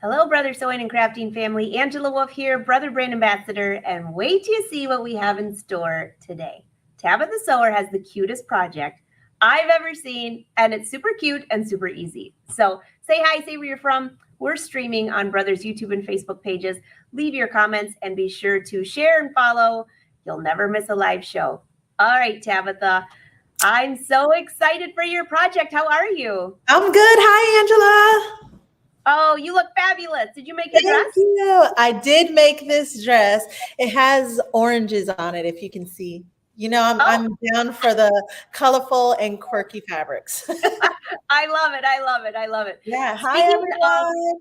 Hello, Brother Sewing and Crafting family. Angela Wolf here, Brother Brand Ambassador, and wait till you see what we have in store today. Tabitha Sewer has the cutest project I've ever seen, and it's super cute and super easy. So say hi, say where you're from. We're streaming on Brother's YouTube and Facebook pages. Leave your comments and be sure to share and follow. You'll never miss a live show. All right, Tabitha, I'm so excited for your project. How are you? I'm good. Hi, Angela. Oh, you look fabulous. Did you make your dress? Thank you. I did make this dress. It has oranges on it, if you can see. You know, I'm down for the colorful and quirky fabrics. I love it. I love it. I love it. Yeah. Hi, Speaking of everyone.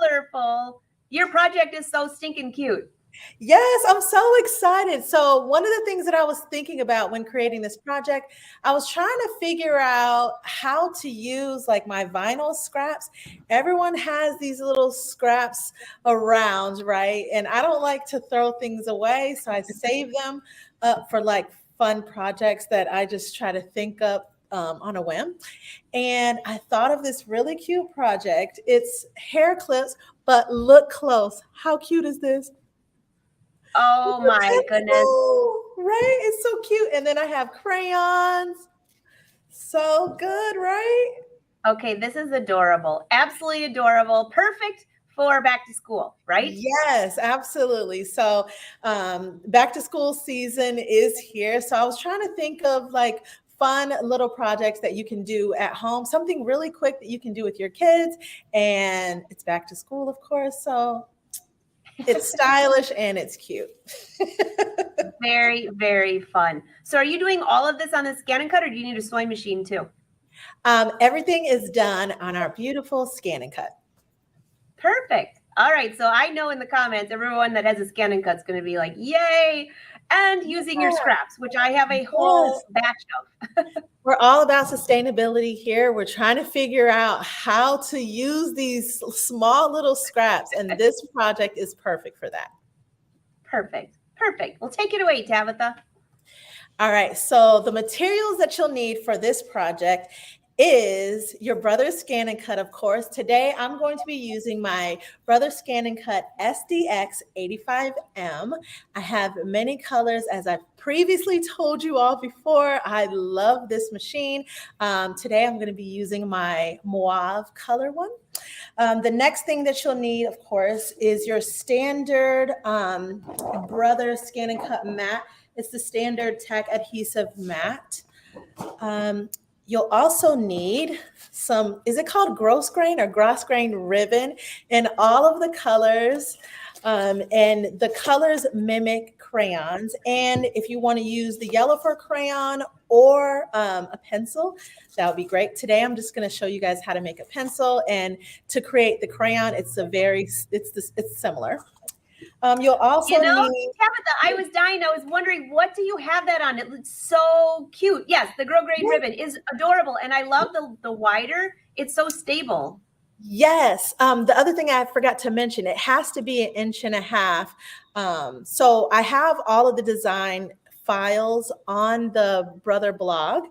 colorful, your project is so stinking cute. Yes, I'm so excited. So one of the things that I was thinking about when creating this project, I was trying to figure out how to use like my vinyl scraps. Everyone has these little scraps around, right? And I don't like to throw things away, so I save them up for like fun projects that I just try to think up on a whim. And I thought of this really cute project. It's hair clips, but look close. How cute is this? Oh my goodness. Right? It's so cute. And then I have crayons. So good, right? Okay, this is adorable. Absolutely adorable. Perfect for back to school, right? Yes, absolutely. So back to school season is here. So I was trying to think of like fun little projects that you can do at home, something really quick that you can do with your kids. And it's back to school, of course. So it's stylish and it's cute. Very, very fun. So are you doing all of this on the ScanNCut or do you need a sewing machine too? Everything is done on our beautiful ScanNCut. Perfect. All right. So I know in the comments, everyone that has a ScanNCut is going to be like, yay. And using your scraps, which I have a whole batch of. We're all about sustainability here. We're trying to figure out how to use these small little scraps, and this project is perfect for that. Perfect. Perfect. Well, take it away, Tabitha. All right. So the materials that you'll need for this project is your Brother's ScanNCut, of course. Today, I'm going to be using my Brother's ScanNCut SDX 85M. I have many colors, as I've previously told you all before. I love this machine. Today, I'm going to be using my mauve color one. The next thing that you'll need, of course, is your standard Brother's ScanNCut mat. It's the standard tack adhesive mat. You'll also need some, is it called gross grain or gross grain ribbon in all of the colors. And the colors mimic crayons. And if you want to use the yellow for crayon or a pencil, that would be great. Today, I'm just going to show you guys how to make a pencil. And to create the crayon, it's similar. You'll also need... Tabitha, I was dying. I was wondering, what do you have that on? It looks so cute. Yes, the Grow Grain ribbon is adorable. And I love the wider. It's so stable. Yes. The other thing I forgot to mention, it has to be 1.5 inches. So I have all of the design files on the Brother blog.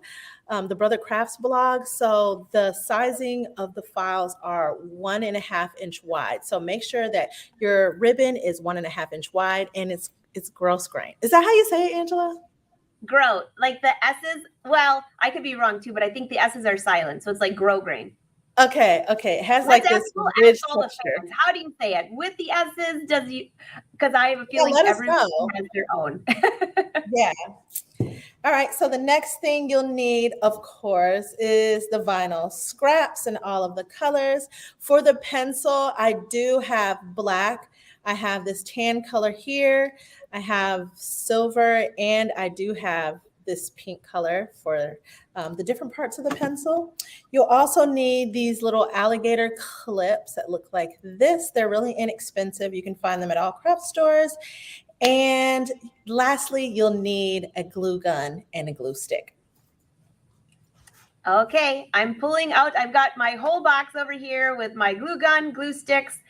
The Brother Crafts blog. So the sizing of the files are 1.5 inch wide. So make sure that your ribbon is 1.5 inch wide and it's gross grain. Is that how you say it, Angela? Grow, like the S's. Well, I could be wrong too, but I think the S's are silent. So it's like grow grain. Okay. It has like this ridge texture. How do you say it? With the S's, because I have a feeling everyone has their own. Yeah. All right, so the next thing you'll need, of course, is the vinyl scraps and all of the colors. For the pencil, I do have black. I have this tan color here. I have silver, and I do have this pink color for the different parts of the pencil. You'll also need these little alligator clips that look like this. They're really inexpensive. You can find them at all craft stores. And lastly, you'll need a glue gun and a glue stick. Okay, I'm pulling out. I've got my whole box over here with my glue gun, glue sticks.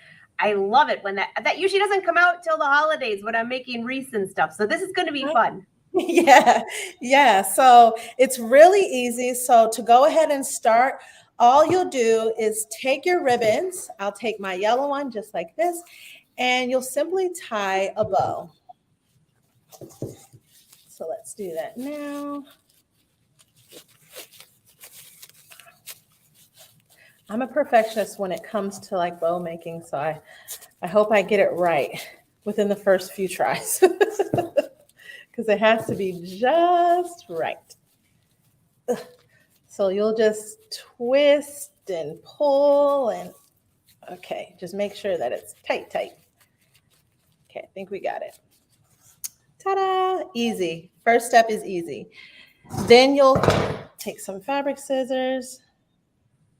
I love it when that usually doesn't come out till the holidays when I'm making wreaths and stuff. So this is going to be fun. Yeah. So it's really easy. So to go ahead and start, All you'll do is take your ribbons. I'll take my yellow one just like this, and you'll simply tie a bow. So let's do that now. I'm a perfectionist when it comes to like bow making, so I hope I get it right within the first few tries because it has to be just right. So you'll just twist and pull and okay, just make sure that it's tight. Okay, I think we got it. Ta-da, easy. First step is easy. Then you'll take some fabric scissors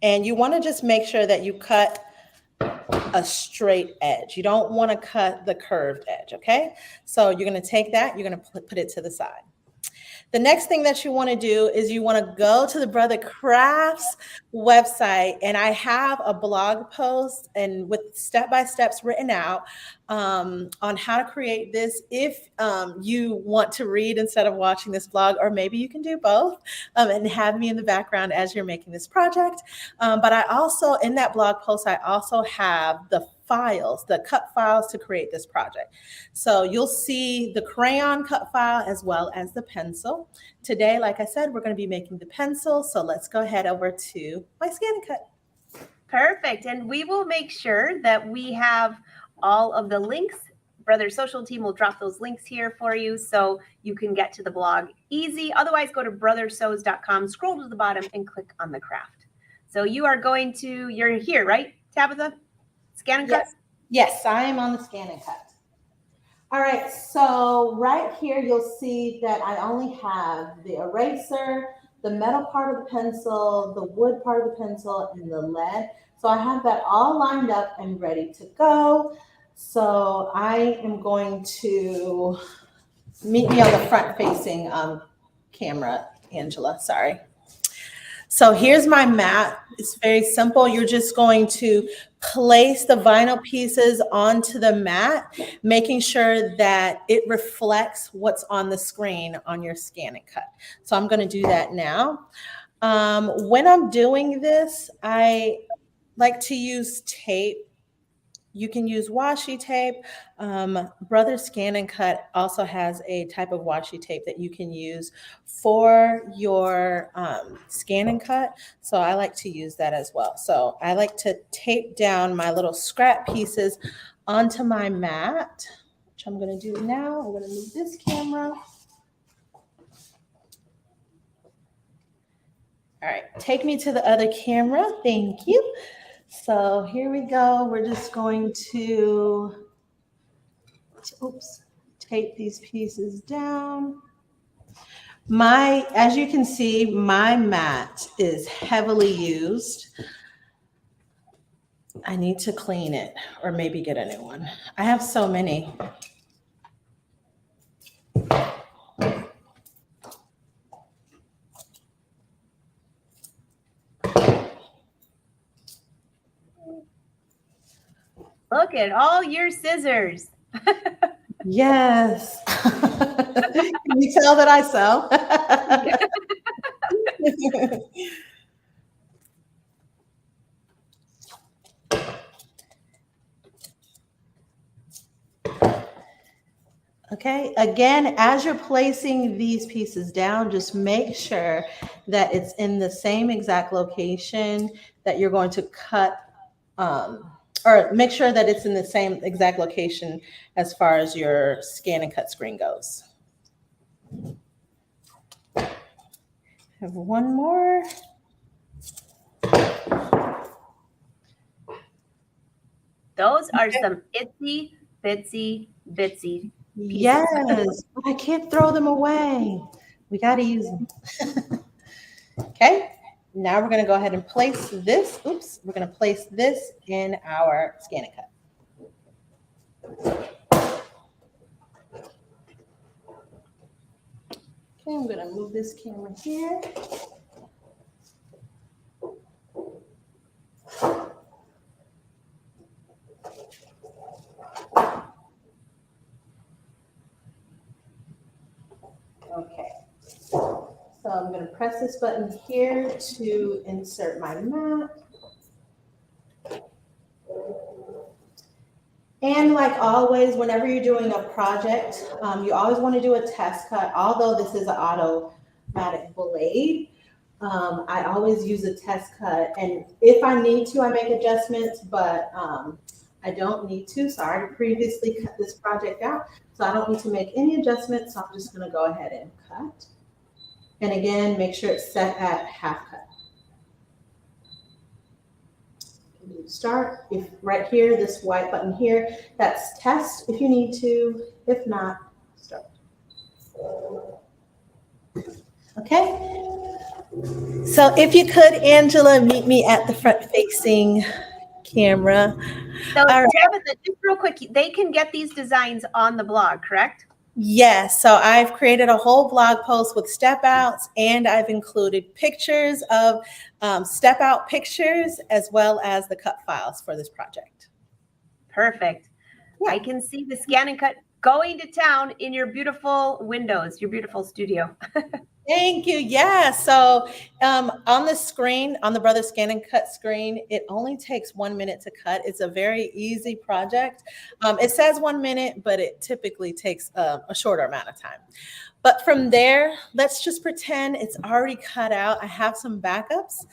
and you want to just make sure that you cut a straight edge. You don't want to cut the curved edge, okay? So you're going to take that, you're going to put it to the side. The next thing that you want to do is you want to go to the Brother Crafts website, and I have a blog post and with step-by-steps written out on how to create this if you want to read instead of watching this blog, or maybe you can do both and have me in the background as you're making this project. But I also, in that blog post, I also have the files, the cut files to create this project. So you'll see the crayon cut file as well as the pencil. Today, like I said, we're going to be making the pencil. So let's go ahead over to my ScanNCut. Perfect. And we will make sure that we have all of the links. Brother Social Team will drop those links here for you so you can get to the blog easy. Otherwise, go to brothersews.com, scroll to the bottom and click on the craft. So you are going to, you're here, right, Tabitha? ScanNCut? Yes, I am on the ScanNCut. All right, so right here you'll see that I only have the eraser, the metal part of the pencil, the wood part of the pencil, and the lead. So I have that all lined up and ready to go. So I am going to meet me on the front-facing camera, Angela, sorry. So here's my mat. It's very simple. You're just going to place the vinyl pieces onto the mat, making sure that it reflects what's on the screen on your ScanNCut. So I'm going to do that now. When I'm doing this, I like to use tape. You can use washi tape. Brother ScanNCut also has a type of washi tape that you can use for your ScanNCut. So I like to use that as well. So I like to tape down my little scrap pieces onto my mat, which I'm going to do now. I'm going to move this camera. All right, take me to the other camera. Thank you. So here we go. We're just going to, tape these pieces down. As you can see, my mat is heavily used. I need to clean it or maybe get a new one. I have so many. Look at all your scissors. Yes. Can you tell that I sew? Okay, again, as you're placing these pieces down, just make sure that it's in the same exact location that you're going to cut, or make sure that it's in the same exact location as far as your ScanNCut screen goes. Have one more. Those are some itsy bitsy pieces. Yes, I can't throw them away. We got to use them. Okay, now we're going to go ahead and place this. Oops, we're going to place this in our ScanNCut. Okay, I'm going to move this camera here. Okay, so I'm going to press this button here to insert my mat. And like always, whenever you're doing a project, you always want to do a test cut. Although this is an automatic blade, I always use a test cut. And if I need to, I make adjustments, but I don't need to. So I already previously cut this project out. So I don't need to make any adjustments. So I'm just going to go ahead and cut. And again, make sure it's set at half cut. Start. If right here, this white button here, that's test if you need to. If not, start. Okay. So if you could, Angela, meet me at the front facing camera. So Tabitha, just real quick, they can get these designs on the blog, correct? Yes, so I've created a whole blog post with step outs, and I've included pictures of step out pictures as well as the cut files for this project. Perfect. Yeah. I can see the ScanNCut going to town in your beautiful windows, your beautiful studio. Thank you. Yeah. So on the screen, on the Brother ScanNCut screen, it only takes 1 minute to cut. It's a very easy project. It says 1 minute, but it typically takes a shorter amount of time. But from there, let's just pretend it's already cut out. I have some backups.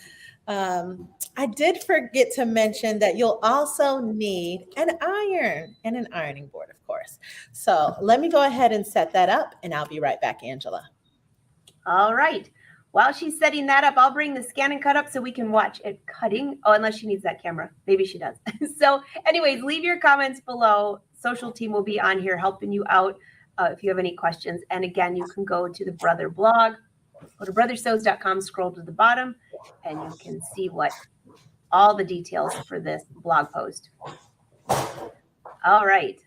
I did forget to mention that you'll also need an iron and an ironing board, of course. So let me go ahead and set that up, and I'll be right back, Angela. All right. While she's setting that up, I'll bring the ScanNCut up so we can watch it cutting. Oh, unless she needs that camera. Maybe she does. So anyways, leave your comments below. Social team will be on here helping you out if you have any questions. And again, you can go to the Brother blog. Go to brothersews.com, scroll to the bottom, and you can see what all the details for this blog post. All right.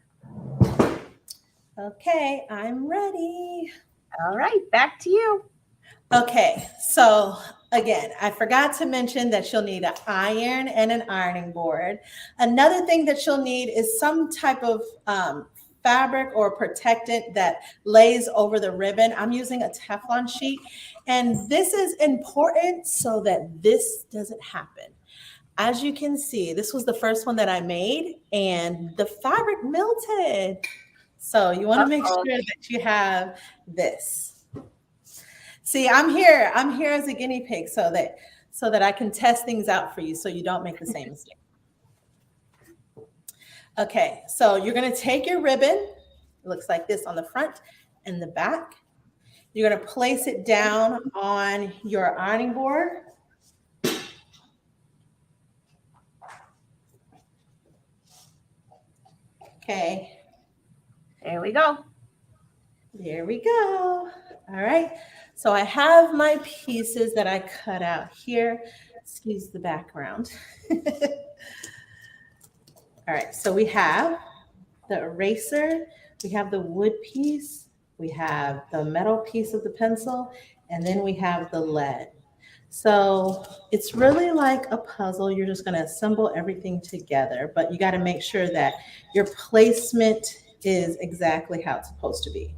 Okay, I'm ready. All right, back to you. Okay, so again, I forgot to mention that you'll need an iron and an ironing board. Another thing that you'll need is some type of fabric or protectant that lays over the ribbon. I'm using a Teflon sheet, and this is important so that this doesn't happen. As you can see, this was the first one that I made, and the fabric melted. So you want to make sure that you have this. See, I'm here as a guinea pig so that I can test things out for you so you don't make the same mistake. Okay, so you're going to take your ribbon. It looks like this on the front and the back. You're going to place it down on your ironing board. Okay. There we go. There we go. All right. So I have my pieces that I cut out here. Excuse the background. All right. So we have the eraser. We have the wood piece. We have the metal piece of the pencil. And then we have the lead. So it's really like a puzzle. You're just going to assemble everything together, but you got to make sure that your placement is exactly how it's supposed to be.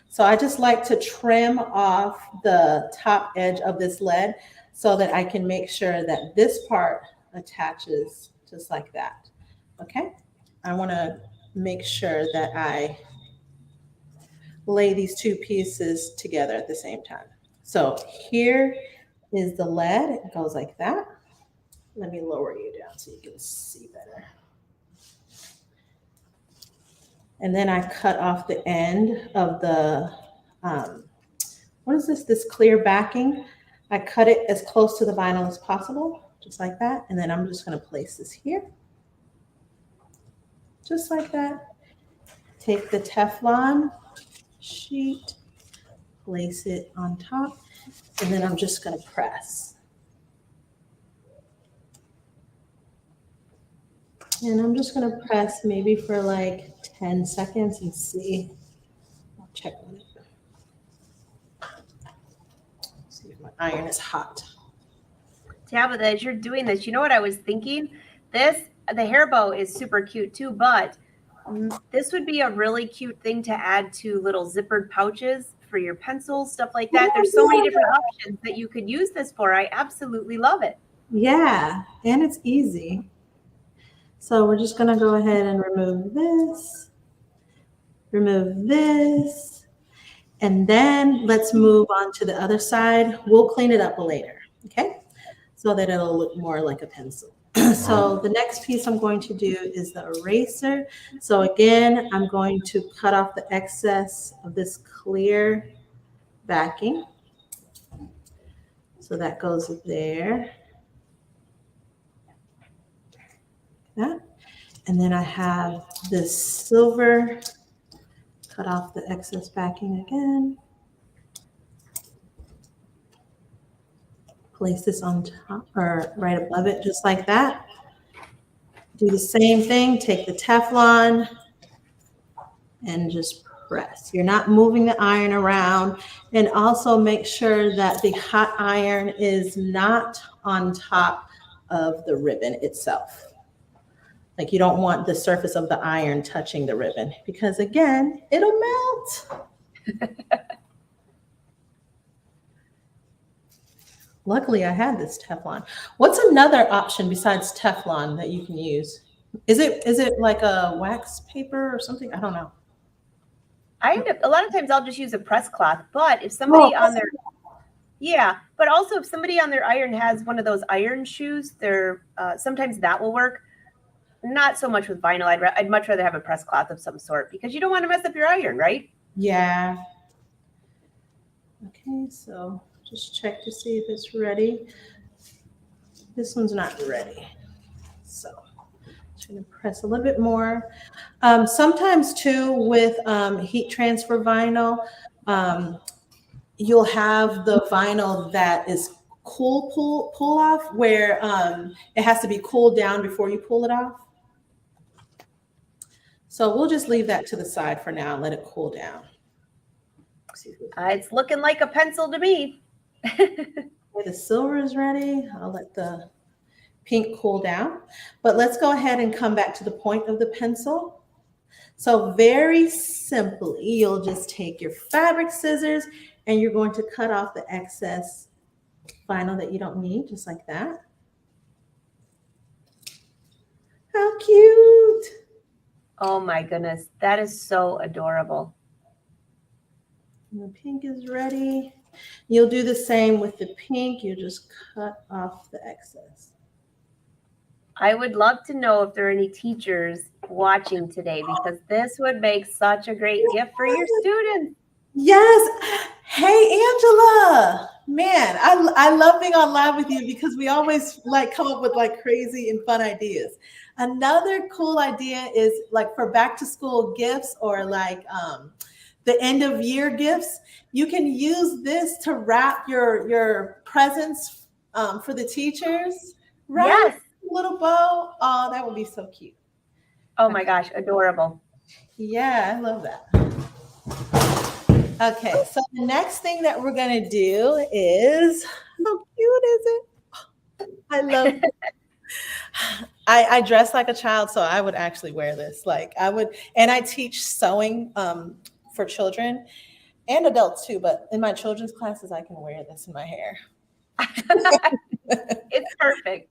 So I just like to trim off the top edge of this lead so that I can make sure that this part attaches just like that. Okay. I want to make sure that I lay these two pieces together at the same time. So here is the lead. It goes like that. Let me lower you down so you can see better. And then I cut off the end of the, what is this? This clear backing. I cut it as close to the vinyl as possible, just like that. And then I'm just going to place this here. Just like that. Take the Teflon sheet, place it on top, and then I'm just going to press. And I'm just going to press maybe for like 10 seconds and see. I'll check on it. See if my iron is hot. Tabitha, as you're doing this, you know what I was thinking? The hair bow is super cute too, but this would be a really cute thing to add to little zippered pouches for your pencils, stuff like that. There's so many different options that you could use this for. I absolutely love it. Yeah, and it's easy. So we're just going to go ahead and remove this, and then let's move on to the other side. We'll clean it up later, okay? So that it'll look more like a pencil. So the next piece I'm going to do is the eraser. So again, I'm going to cut off the excess of this clear backing. So that goes there. That. And then I have this silver, cut off the excess backing again. Place this on top or right above it, just like that. Do the same thing, take the Teflon and just press. You're not moving the iron around. And also make sure that the hot iron is not on top of the ribbon itself. Like you don't want the surface of the iron touching the ribbon because again, it'll melt. Luckily, I had this Teflon. What's another option besides Teflon that you can use? Is it like a wax paper or something? I don't know. A lot of times I'll just use a press cloth, but if somebody on their, but also if somebody on their iron has one of those iron shoes, sometimes that will work. Not so much with vinyl. I'd much rather have a press cloth of some sort because you don't want to mess up your iron, right? Yeah. Okay, so just check to see if it's ready. This one's not ready. So I'm just going to press a little bit more. Sometimes too with heat transfer vinyl, you'll have the vinyl that is pull off where it has to be cooled down before you pull it off. So we'll just leave that to the side for now and let it cool down. It's looking like a pencil to me. The silver is ready. I'll let the pink cool down. But let's go ahead and come back to the point of the pencil. So very simply, you'll just take your fabric scissors and you're going to cut off the excess vinyl that you don't need, just like that. How cute. Oh my goodness, that is so adorable. And the pink is ready. You'll do the same with the pink. You just cut off the excess. I would love to know if there are any teachers watching today because this would make such a great gift for your students. Yes. Hey, Angela. Man, I love being on live with you because we always like come up with like crazy and fun ideas. Another cool idea is like for back to school gifts or like the end of year gifts. You can use this to wrap your presents for the teachers. Right? Yes. Little bow. Oh, that would be so cute. Oh my gosh, adorable. Yeah, I love that. Okay, so the next thing that we're going to do is, how cute is it? I love it. I dress like a child, so I would actually wear this. Like I would, and I teach sewing for children and adults too, but in my children's classes, I can wear this in my hair. It's perfect.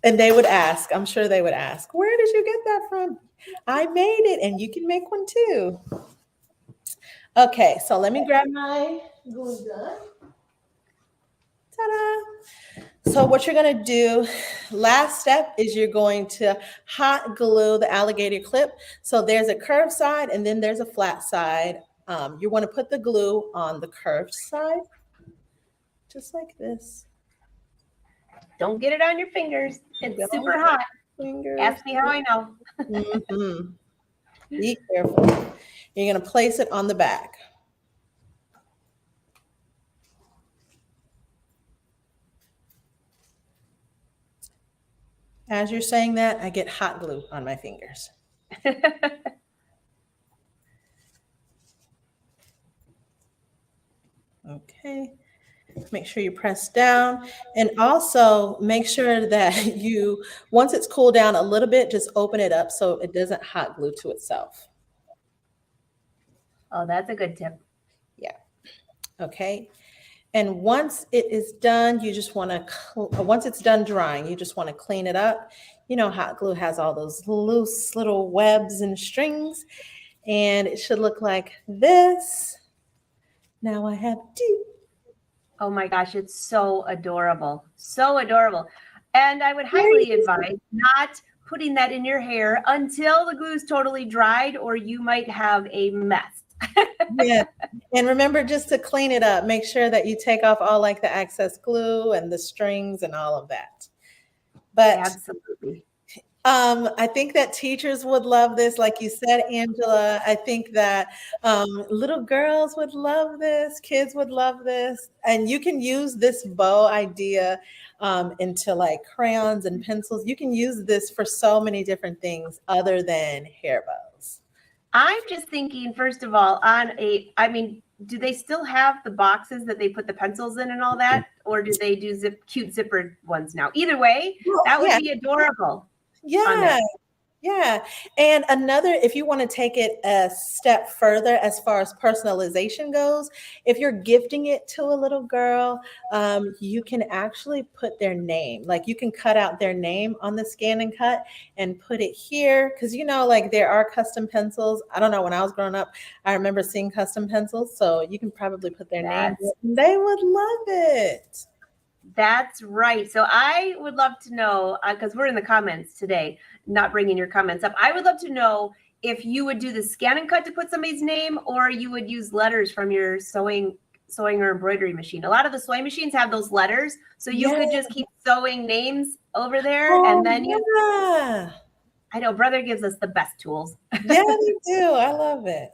And they would ask, I'm sure they would ask, where did you get that from? I made it, and you can make one too. Okay, so let me grab my glue gun. Ta-da! So what you're going to do, last step is you're going to hot glue the alligator clip. So there's a curved side and then there's a flat side. You want to put the glue on the curved side, just like this. Don't get it on your fingers. It's super hot. Ask me how I know. Mm-hmm. Be careful. You're going to place it on the back. As you're saying that, I get hot glue on my fingers. Okay. Make sure you press down, and also make sure that you, once it's cooled down a little bit, just open it up so it doesn't hot glue to itself. Oh, that's a good tip. Yeah. Okay. And once it is done, you just want to, once it's done drying, you just want to clean it up. You know, hot glue has all those loose little webs and strings, and it should look like this. Now I have two. Oh my gosh, it's so adorable. So adorable. And I would highly advise not putting that in your hair until the glue's totally dried, or you might have a mess. Yeah. And remember just to clean it up. Make sure that you take off all like the excess glue and the strings and all of that. But Absolutely. I think that teachers would love this. Like you said, Angela, I think that little girls would love this. Kids would love this. And you can use this bow idea into like crayons and pencils. You can use this for so many different things other than hair bows. I'm just thinking, first of all, I mean, do they still have the boxes that they put the pencils in and all that? Or do they do cute zippered ones now? Either way, that would be adorable. Yeah. Yeah. And another, if you want to take it a step further as far as personalization goes, if you're gifting it to a little girl, you can actually put their name. Like you can cut out their name on the ScanNCut and put it here. Cause you know, like there are custom pencils. I don't know, when I was growing up, I remember seeing custom pencils. So you can probably put their name. They would love it. That's right. So I would love to know, because we're in the comments today, not bringing your comments up. I would love to know if you would do the ScanNCut to put somebody's name, or you would use letters from your sewing or embroidery machine. A lot of the sewing machines have those letters, so you could just keep sewing names over there, and then I know Brother gives us the best tools. Yeah, they do. I love it.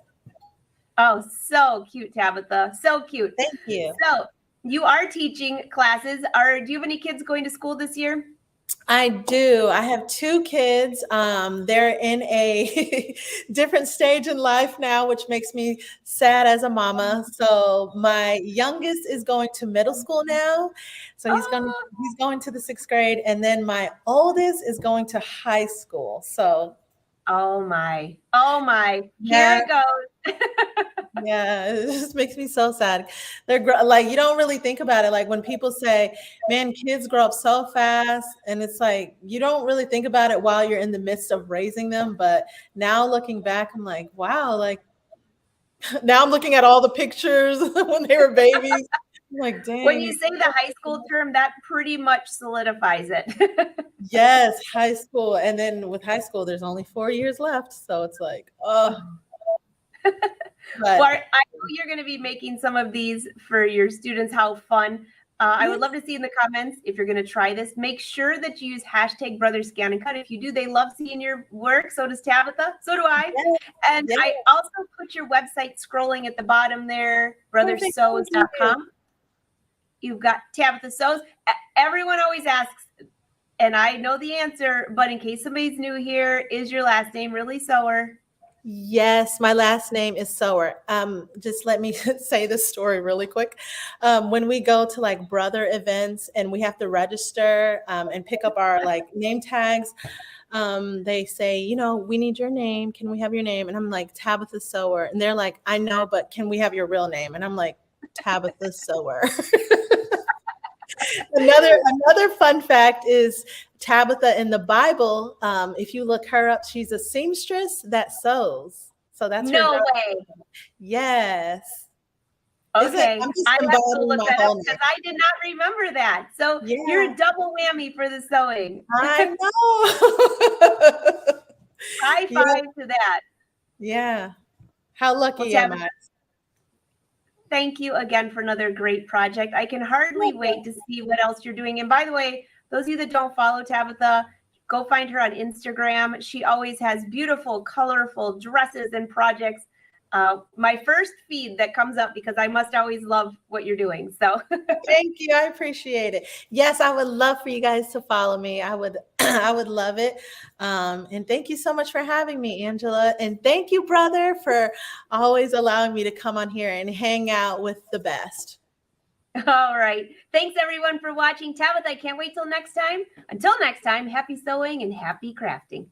Oh, so cute, Tabitha. So cute. Thank you. So you are teaching classes. Do you have any kids going to school this year? I do. I have two kids. They're in a different stage in life now, which makes me sad as a mama. So my youngest is going to middle school now. So he's going to the 6th grade. And then my oldest is going to high school. So oh my. Here it goes. Yeah, it just makes me so sad. They're like, you don't really think about it. Like when people say, man, kids grow up so fast. And it's like, you don't really think about it while you're in the midst of raising them. But now looking back, I'm like, wow, like now I'm looking at all the pictures when they were babies. I'm like, dang. When you say the high school term, that pretty much solidifies it. Yes, high school. And then with high school, there's only 4 years left. So it's like, oh. Well, I know you're going to be making some of these for your students. How fun. I would love to see in the comments if you're going to try this. Make sure that you use hashtag #BrotherScanNCut. If you do, they love seeing your work. So does Tabitha. So do I. And I also put your website scrolling at the bottom there, brothersews.com. You've got Tabitha Sews. Everyone always asks, and I know the answer, but in case somebody's new here, is your last name really Sewer? Yes, my last name is Sewer. Just let me say this story really quick. When we go to like brother events and we have to register and pick up our like name tags, they say, you know, we need your name. Can we have your name? And I'm like, Tabitha Sewer. And they're like, I know, but can we have your real name? And I'm like, Tabitha Sewer. Another fun fact is Tabitha in the Bible. If you look her up, she's a seamstress that sews. So that's no way. Yes. Okay, I have to look that up because I did not remember that. So you're a double whammy for the sewing. I know. High five to that. Yeah. How lucky am I? Thank you again for another great project. I can hardly wait to see what else you're doing. And by the way, those of you that don't follow Tabitha, go find her on Instagram. She always has beautiful, colorful dresses and projects. My first feed that comes up because I must always love what you're doing. So thank you. I appreciate it. Yes, I would love for you guys to follow me. I would love it. And thank you so much for having me, Angela. And thank you, brother, for always allowing me to come on here and hang out with the best. All right. Thanks everyone for watching. Tabitha, I can't wait till next time. Until next time, happy sewing and happy crafting.